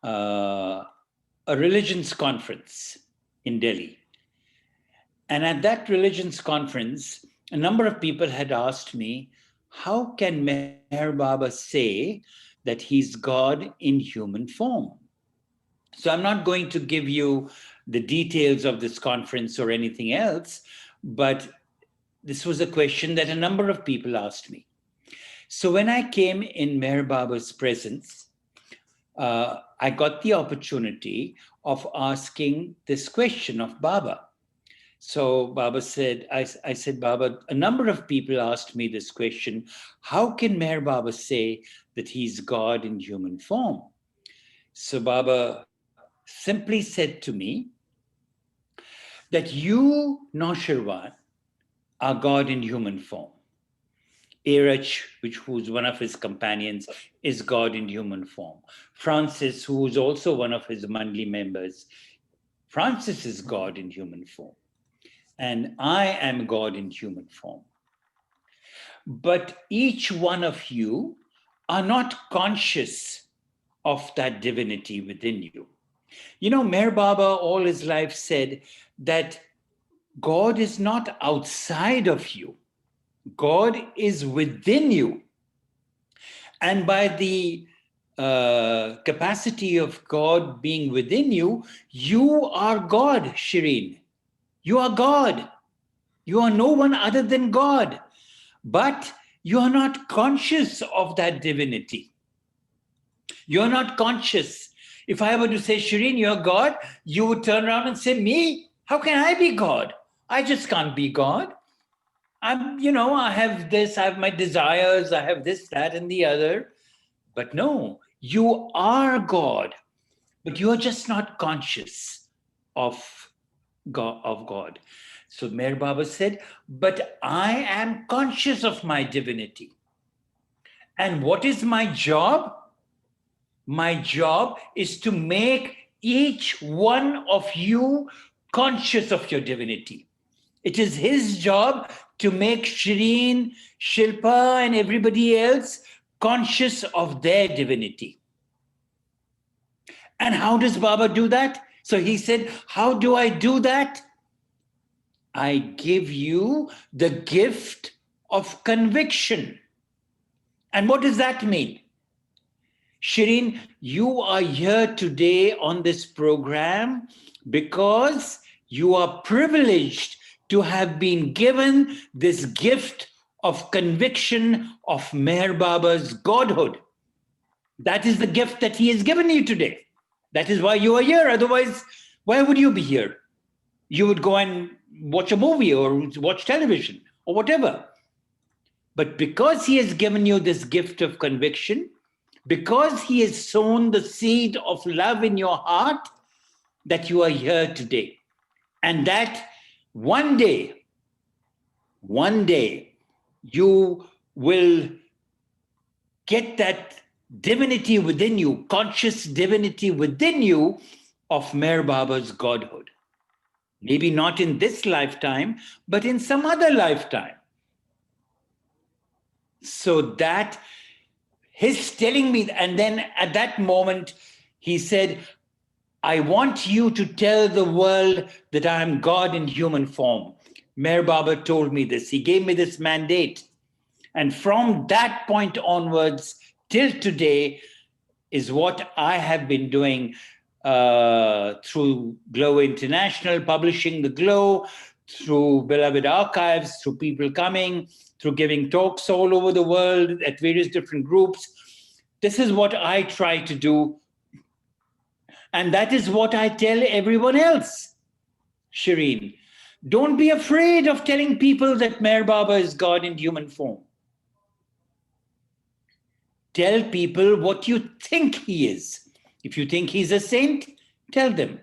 a religions conference in Delhi. And at that religions conference, a number of people had asked me, how can Meher Baba say that he's God in human form? So I'm not going to give you the details of this conference or anything else, but this was a question that a number of people asked me. So when I came in Meher Baba's presence, I got the opportunity of asking this question of Baba. So Baba said, I said, Baba, a number of people asked me this question, how can Meher Baba say that he's God in human form? So Baba simply said to me that you, Naosherwan, are God in human form. Erach, who's one of his companions, is God in human form. Francis, who's also one of his Mandli members, Francis is God in human form. And I am God in human form. But each one of you are not conscious of that divinity within you. You know, Meher Baba all his life said that God is not outside of you. God is within you. And by the capacity of God being within you, you are God, Shireen. You are God. You are no one other than God. But you are not conscious of that divinity. You are not conscious. If I were to say, Shireen, you're God, you would turn around and say, me? How can I be God? I just can't be God. I have this, I have my desires, I have this, that, and the other. But no, you are God, but you are just not conscious of God. So Meher Baba said, but I am conscious of my divinity. And what is my job? My job is to make each one of you conscious of your divinity. It is his job to make Shireen, Shilpa, and everybody else conscious of their divinity. And how does Baba do that? So he said, how do I do that? I give you the gift of conviction. And what does that mean? Shireen, you are here today on this program because you are privileged to have been given this gift of conviction of Meher Baba's godhood. That is the gift that he has given you today. That is why you are here. Otherwise, why would you be here? You would go and watch a movie or watch television or whatever. But because he has given you this gift of conviction, because he has sown the seed of love in your heart, that you are here today. And that one day, you will get that divinity within you, conscious divinity within you, of Meher Baba's godhood. Maybe not in this lifetime, but in some other lifetime. So that his telling me, and then at that moment, he said, I want you to tell the world that I am God in human form. Meher Baba told me this. He gave me this mandate. And from that point onwards till today is what I have been doing through Glow International, publishing the Glow, through Beloved Archives, through people coming, through giving talks all over the world at various different groups. This is what I try to do. And that is what I tell everyone else, Shireen. Don't be afraid of telling people that Meher Baba is God in human form. Tell people what you think he is. If you think he's a saint, tell them.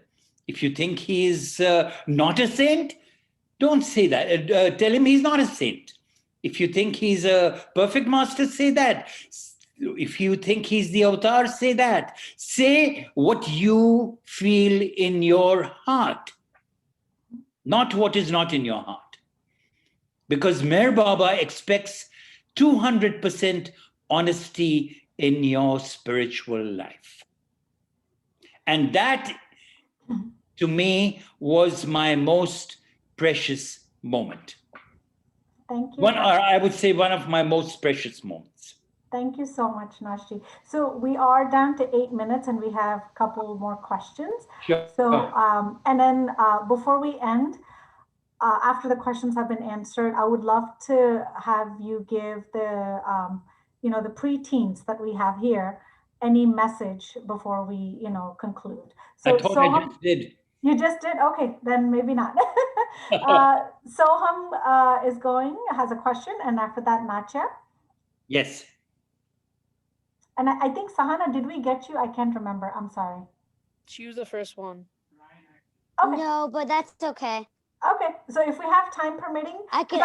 If you think he is not a saint, don't say that. Tell him he's not a saint. If you think he's a perfect master, say that. If you think he's the avatar, say that. Say what you feel in your heart, not what is not in your heart. Because Meher Baba expects 200% honesty in your spiritual life. And that, to me, was my most precious moment. Thank you. I would say one of my most precious moments. Thank you so much, Nashi. So we are down to 8 minutes and we have a couple more questions. Sure. So, and then before we end, after the questions have been answered, I would love to have you give the, the preteens that we have here any message before we, conclude. So I thought I just did. You just did? Okay, then maybe not. Soham has a question, and after that, Natya. Yes. And I think, Sahana, did we get you? I can't remember. I'm sorry. She was the first one. Okay. No, but that's okay. Okay, so if we have time permitting, I could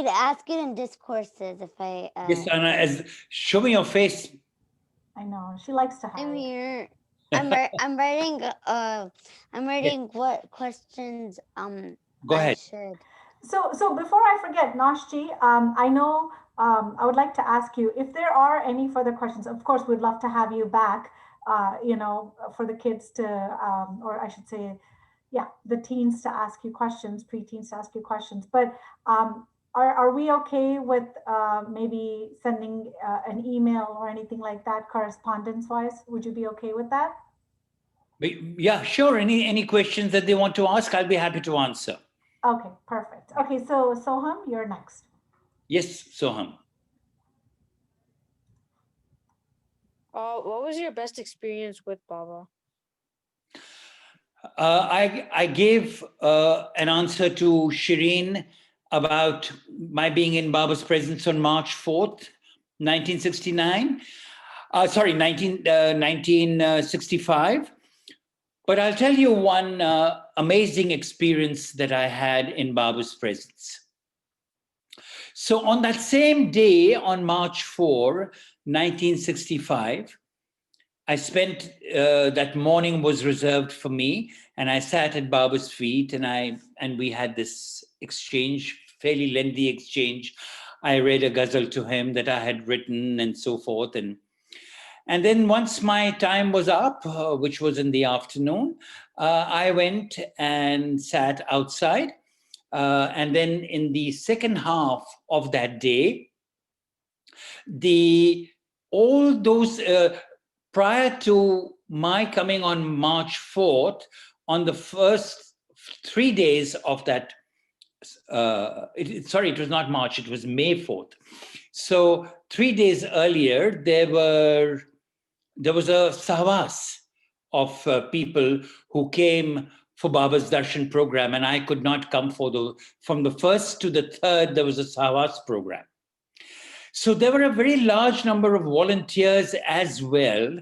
ask it in discourses if I. Yes, Sahana, show me your face. I know she likes to hide. I'm here. I'm writing. I'm writing what questions. Go ahead. Should. So before I forget, Nashji, I know I would like to ask you if there are any further questions. Of course, we'd love to have you back. For the kids to, or I should say, the teens to ask you questions, preteens to ask you questions. But are we okay with maybe sending an email or anything like that, correspondence-wise? Would you be okay with that? Yeah, sure. Any questions that they want to ask, I'll be happy to answer. Okay, perfect. Okay, so Soham, you're next. Yes, Soham. What was your best experience with Baba? I gave an answer to Shireen about my being in Baba's presence on March 4th, 1969. 1965. But I'll tell you one amazing experience that I had in Baba's presence. So on that same day, on March 4, 1965, I spent, that morning was reserved for me, and I sat at Baba's feet, and we had this exchange, fairly lengthy exchange. I read a ghazal to him that I had written and so forth. And then once my time was up, which was in the afternoon, I went and sat outside. And then in the second half of that day, all those, prior to my coming on March 4th, on the first 3 days of that, it was not March, it was May 4th. So 3 days earlier, there was a Sahavas of people who came for Baba's Darshan program, and I could not come from the first to the third, there was a Sahavas program. So there were a very large number of volunteers as well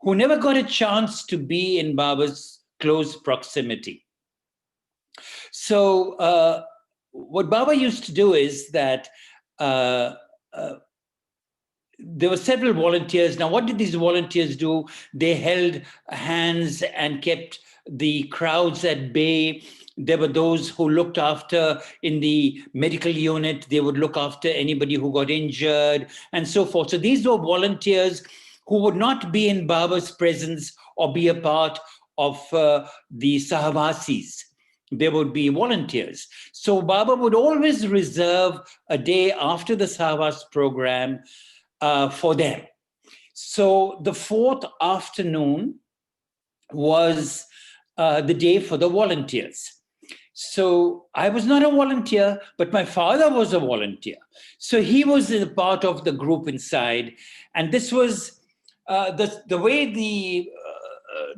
who never got a chance to be in Baba's close proximity. So what Baba used to do is that there were several volunteers. Now, what did these volunteers do? They held hands and kept the crowds at bay. There were those who looked after in the medical unit. They would look after anybody who got injured and so forth. So these were volunteers who would not be in Baba's presence or be a part of the Sahavasis. There would be volunteers. So Baba would always reserve a day after the Sahavas program for them. So the fourth afternoon was the day for the volunteers. So I was not a volunteer, but my father was a volunteer. So he was a part of the group inside. And this was the way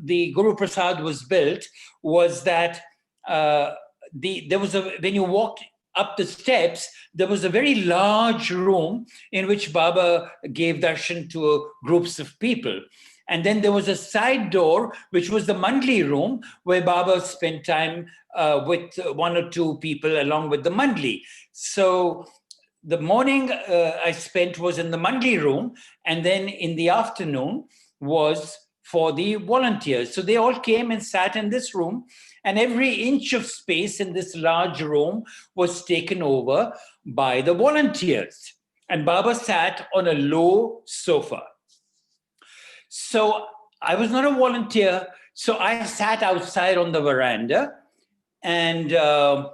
the Guru Prasad was built was that there was when you walked up the steps, there was a very large room in which Baba gave darshan to groups of people. And then there was a side door, which was the Mandli room, where Baba spent time with one or two people along with the Mandli. So the morning I spent was in the Mandli room, and then in the afternoon was for the volunteers. So they all came and sat in this room, and every inch of space in this large room was taken over by the volunteers. And Baba sat on a low sofa. So I was not a volunteer, so I sat outside on the veranda, and I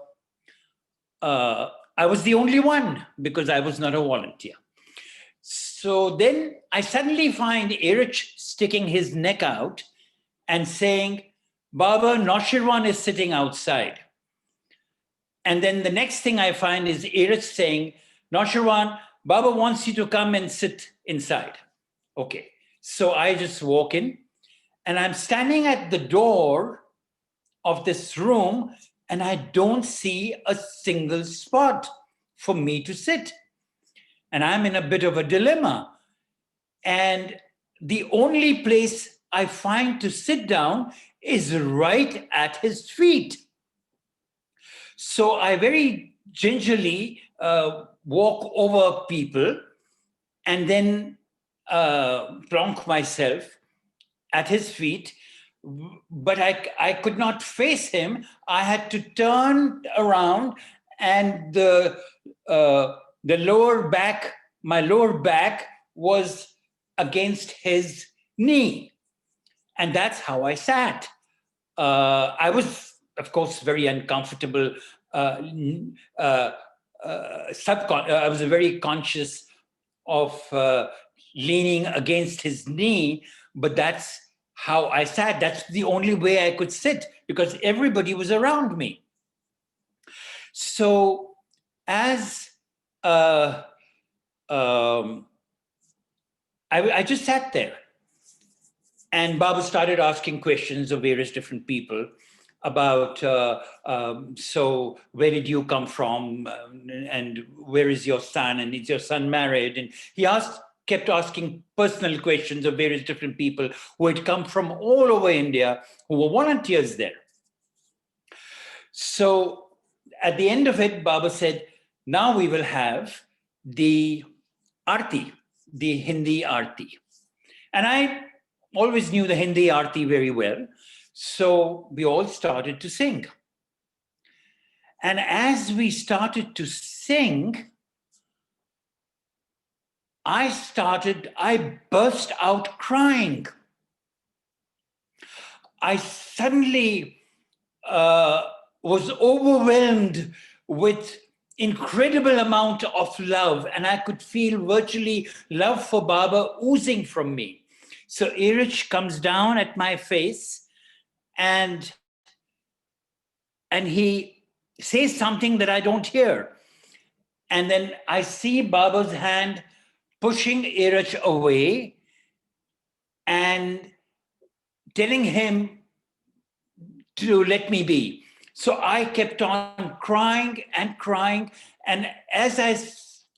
was the only one because I was not a volunteer. So then I suddenly find Erich sticking his neck out and saying, Baba, Naosherwan is sitting outside. And then the next thing I find is Erich saying, Naosherwan, Baba wants you to come and sit inside. Okay. So I just walk in, and I'm standing at the door of this room, and I don't see a single spot for me to sit. And I'm in a bit of a dilemma. And the only place I find to sit down is right at his feet. So I very gingerly walk over people and then plonk myself at his feet, but I could not face him. I had to turn around, and the lower back, my lower back was against his knee, and that's how I sat. I was, of course, very uncomfortable. I was very conscious of leaning against his knee, but that's how I sat. That's the only way I could sit because everybody was around me. So as I just sat there, and Baba started asking questions of various different people about, so where did you come from? And where is your son? And is your son married? And he kept asking personal questions of various different people who had come from all over India, who were volunteers there. So at the end of it, Baba said, now we will have the Aarti, the Hindi Aarti. And I always knew the Hindi Aarti very well. So we all started to sing. And as we started to sing, I burst out crying. I suddenly was overwhelmed with incredible amount of love, and I could feel virtually love for Baba oozing from me. So Erich comes down at my face, and he says something that I don't hear. And then I see Baba's hand pushing Erich away and telling him to let me be. So I kept on crying and crying. And as I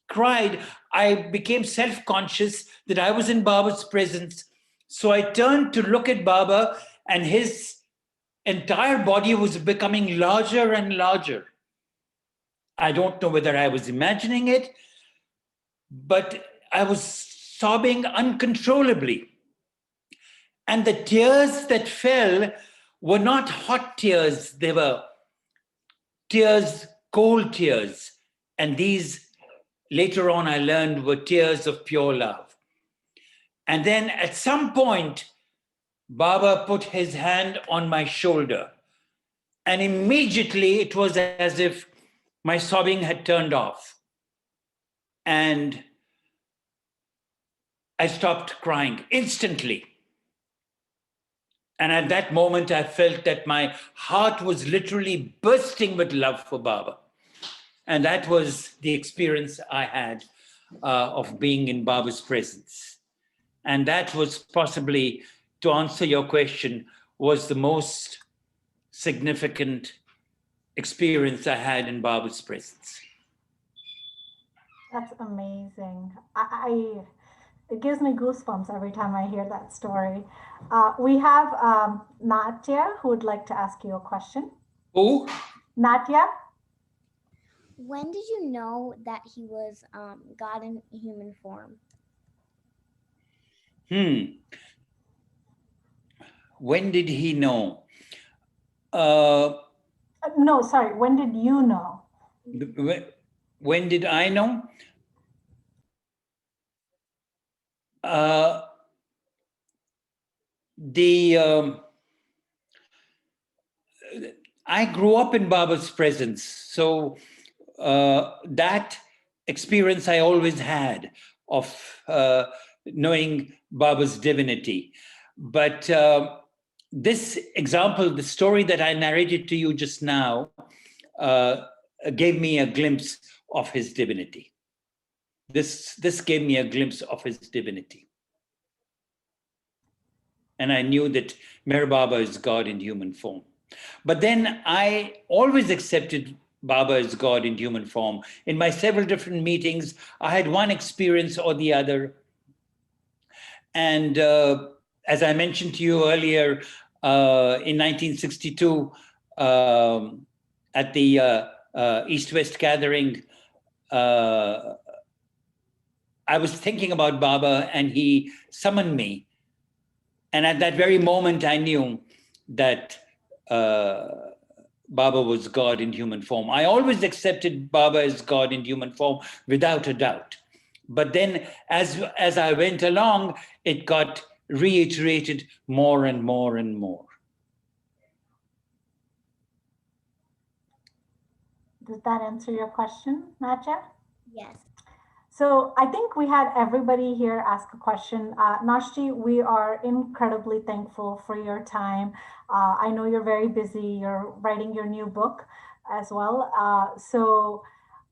cried, I became self-conscious that I was in Baba's presence. So I turned to look at Baba, and his entire body was becoming larger and larger. I don't know whether I was imagining it, but I was sobbing uncontrollably. And the tears that fell were not hot tears, they were tears, cold tears. And these, later on, I learned were tears of pure love. And then at some point, Baba put his hand on my shoulder. And immediately it was as if my sobbing had turned off. And I stopped crying instantly. And at that moment, I felt that my heart was literally bursting with love for Baba. And that was the experience I had of being in Baba's presence. And that was possibly, to answer your question, was the most significant experience I had in Baba's presence. That's amazing. It gives me goosebumps every time I hear that story. We have Natya who would like to ask you a question. Who? Natya? When did you know that he was God in human form? When did he know? No, sorry. When did you know? When did I know? I grew up in Baba's presence, so that experience I always had of knowing Baba's divinity. But this example, the story that I narrated to you just now, gave me a glimpse of his divinity. This gave me a glimpse of his divinity. And I knew that Meher Baba is God in human form. But then I always accepted Baba as God in human form. In my several different meetings, I had one experience or the other. And as I mentioned to you earlier, in 1962, at the East-West gathering, I was thinking about Baba and he summoned me. And at that very moment, I knew that Baba was God in human form. I always accepted Baba as God in human form without a doubt. But then as I went along, it got reiterated more and more and more. Does that answer your question, Natya? Yes. So I think we had everybody here ask a question. Nashti, we are incredibly thankful for your time. I know you're very busy. You're writing your new book as well. So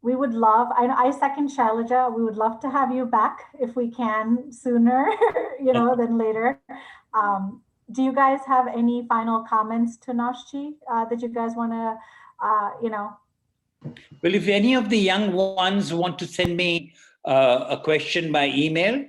we would love, I second Shailaja, we would love to have you back if we can sooner, than later. Do you guys have any final comments to Nashti that you guys want to, Well, if any of the young ones want to send me a question by email,